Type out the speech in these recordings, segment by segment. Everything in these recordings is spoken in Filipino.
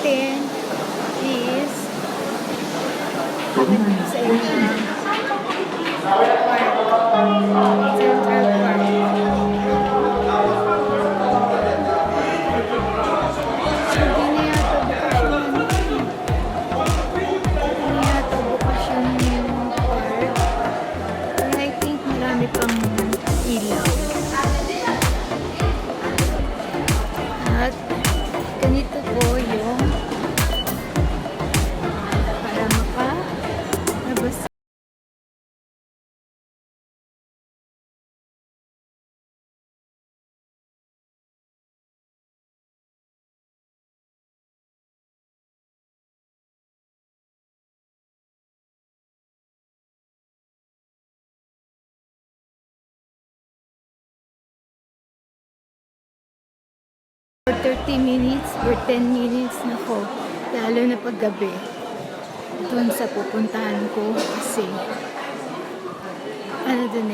natin is sa inyo. Central Park. Hindi na yata bukas yung park. Pero I think marami pang ilaw. At ganito po yung para makalabas. For 30 minutes or 10 minutes na po, lalo na pag gabi, doon sa pupuntahan ko kasi ano dun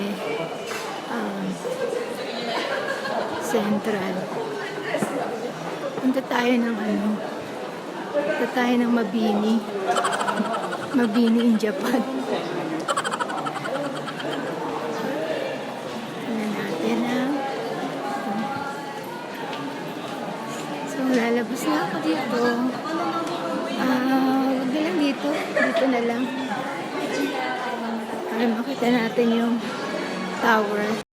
Central. Punta tayo ng Mabini. Mabini in Japan. Tingnan natin So, lalabas na ako dito. Huwag na lang dito. Dito na lang. Para makita natin yung tower.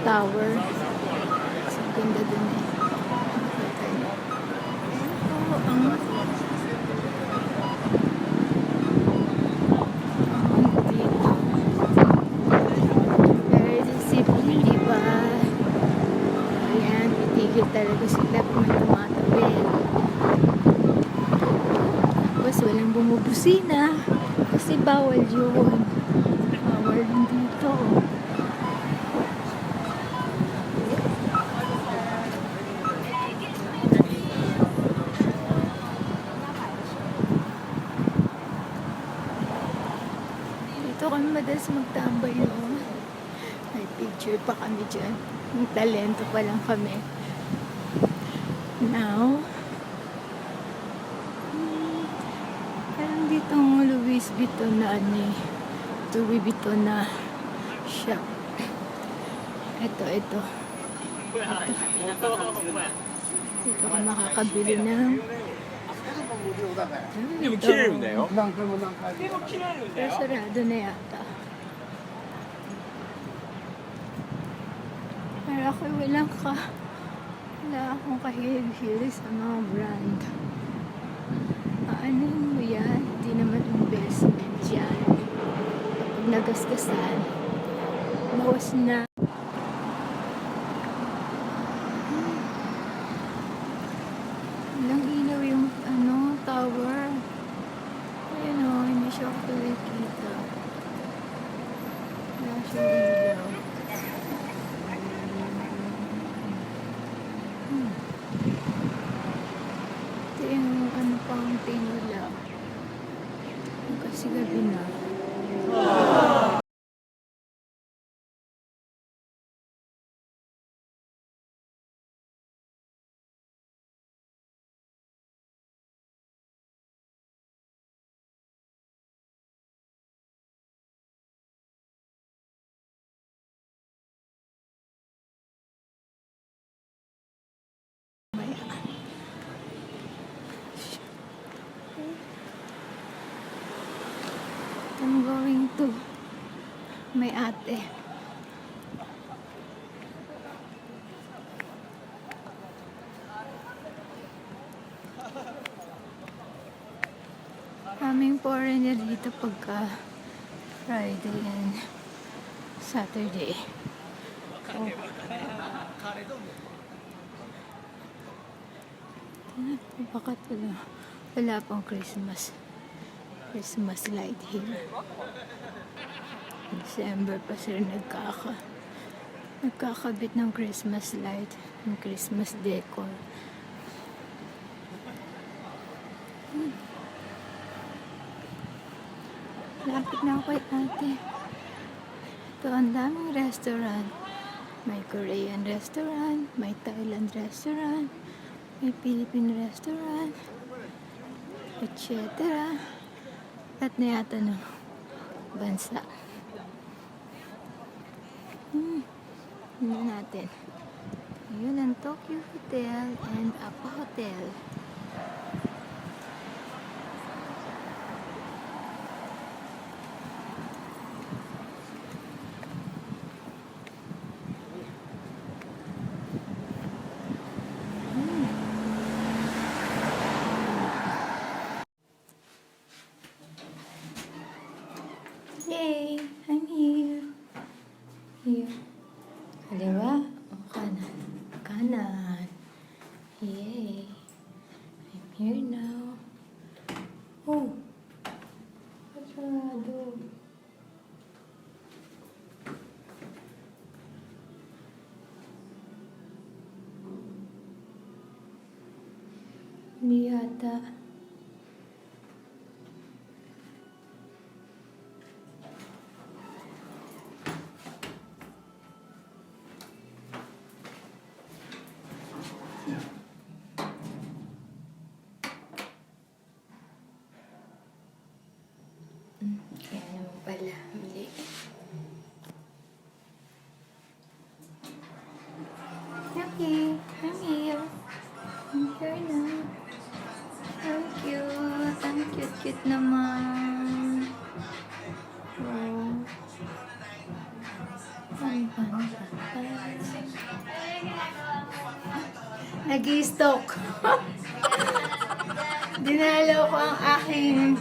Tower. So, ganda dun Very discipline, diba? Ayan, titigil talaga sila kung may tumatawid. Tapos walang bumubusina kasi bawal yun. Bawal din dito. Dito kami madalas magtambay, no? May picture pa kami dyan. Yung talento pa lang kami. Now, parang ditong Louis Vuitton na Louis Vuitton na shop. Ito. Dito ka makakabili ng 이거 키로면 돼요? pero sarado na yata. Pero ako wala akong kahilig-hilig sa mga brand. Ano mo yan? Hindi naman investment yan. Kapag nagasgasan, bawas na. Walang ilaw yung tower. may ate. Kaming foreigner dito pagka Friday and Saturday. Oh. Bakit wala pang Christmas light here. December pa sila nagkakabit ng Christmas light, ng Christmas decor. Lapit na ako kay ate. Ito, ang daming restaurant. May Korean restaurant, may Thailand restaurant, may Philippine restaurant, etc. At na yata ng bansa. Hindi natin. Yun ang Tokyo Hotel and Apo Hotel. Yay! I'm here. Here. Kaliwa o kanan? Kanan. Yay! I'm here now. Oh! Pasado. Hindi yata. Kaya naman pala, mali. Okay, I'm here. I'm here now. Thank you. Ang cute-cute naman. Oh. Nag-i-stock. Dinalaw ko ang aking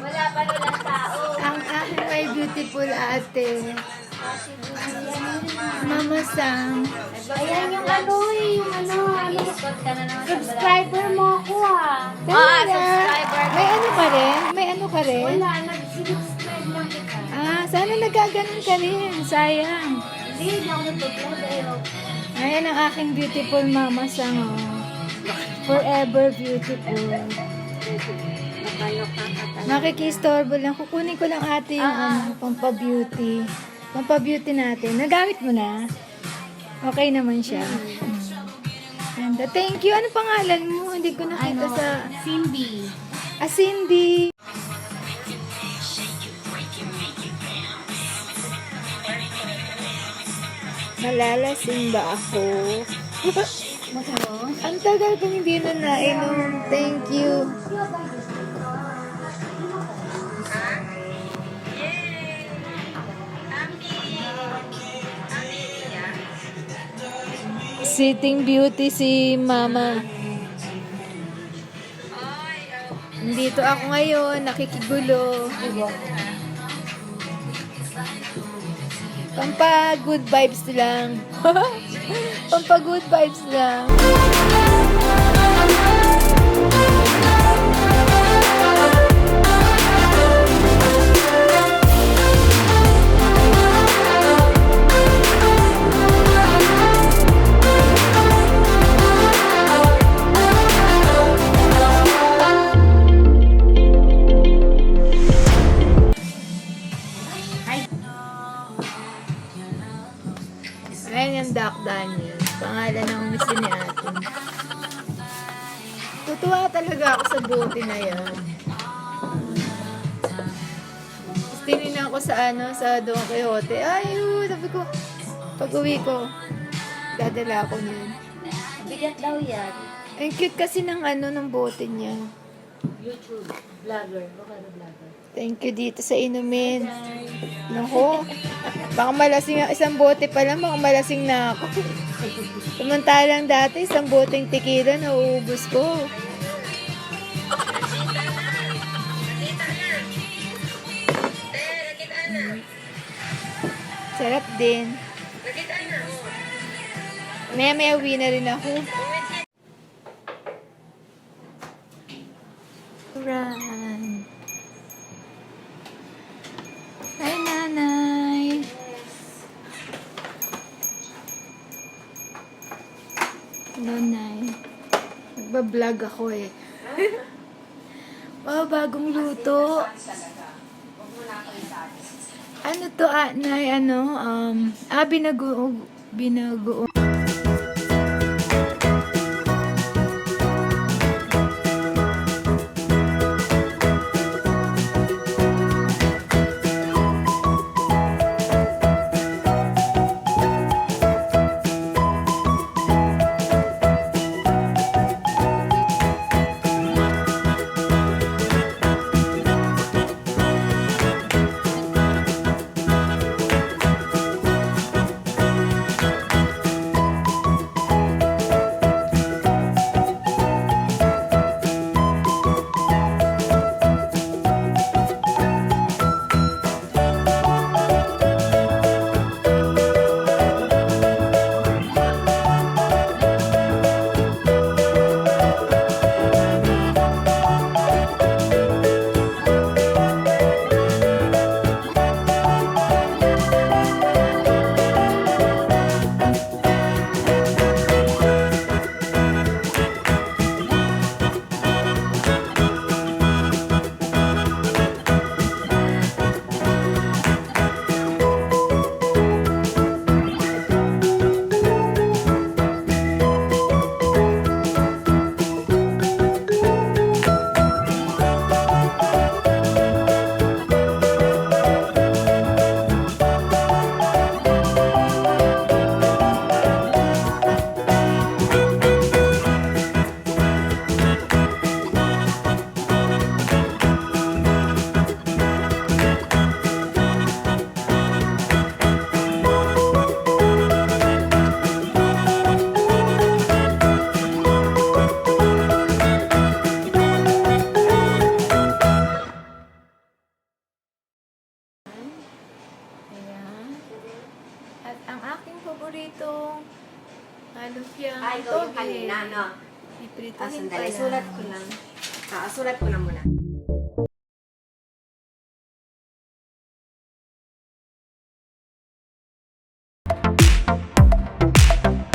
ang aking my beautiful ate. Mama Sang. Ayan yung subscriber mo ako Subscriber. May ano ka rin? May ano ka rin? Wala, nag-subscribe lang kita. Sana nagkaganon ka rin. Sayang. Hindi ako nag-subscribe. Ayan ang aking beautiful Mama Sang. Oh. Forever beautiful. Makikistorbo lang. Kukunin ko lang ate yung pampabeauty. Pampabeauty natin. Nagamit mo na? Okay naman siya. Ganda. Thank you. Ano pangalan mo? Hindi ko nakita sa... Cindy. Cindy. Malalasing ba ako? Ang tagal kong hindi na nainom. Thank you. Sitting beauty si Mama. Dito ako ngayon, nakikigulo. Pampa good vibes lang. Pampa good vibes lang. Ayan yung Doc Daniel. Pangalan ng miss ni ate. Tutuwa talaga ako sa bote na yan. Tapos tinignan ko sa Don Quixote. Sabi ko, pag uwi ko, dadala ako niyan. Bigat daw yan. Ang cute kasi ng ng bote niya. YouTube. Vlogger. Baka na vlogger. Thank you dito sa inumin. Nako. Baka malasing, isang bote pa lang, baka malasing na ako. Samantalang dati, isang boteng tequila, nauubos ko. Sarap din. Maya uwi na rin ako. Run. Hi, Nanay. Hello, Nay. Nagbablog ako eh. Wow, bagong luto. Ano to, Nay? Ano? Binagoong. Ayan. At ang aking paboritong halupyang Ay, ikaw yung kanina, no? Iprituhin pa Sandali, lang. sulat ko lang. Sulat ko lang muna.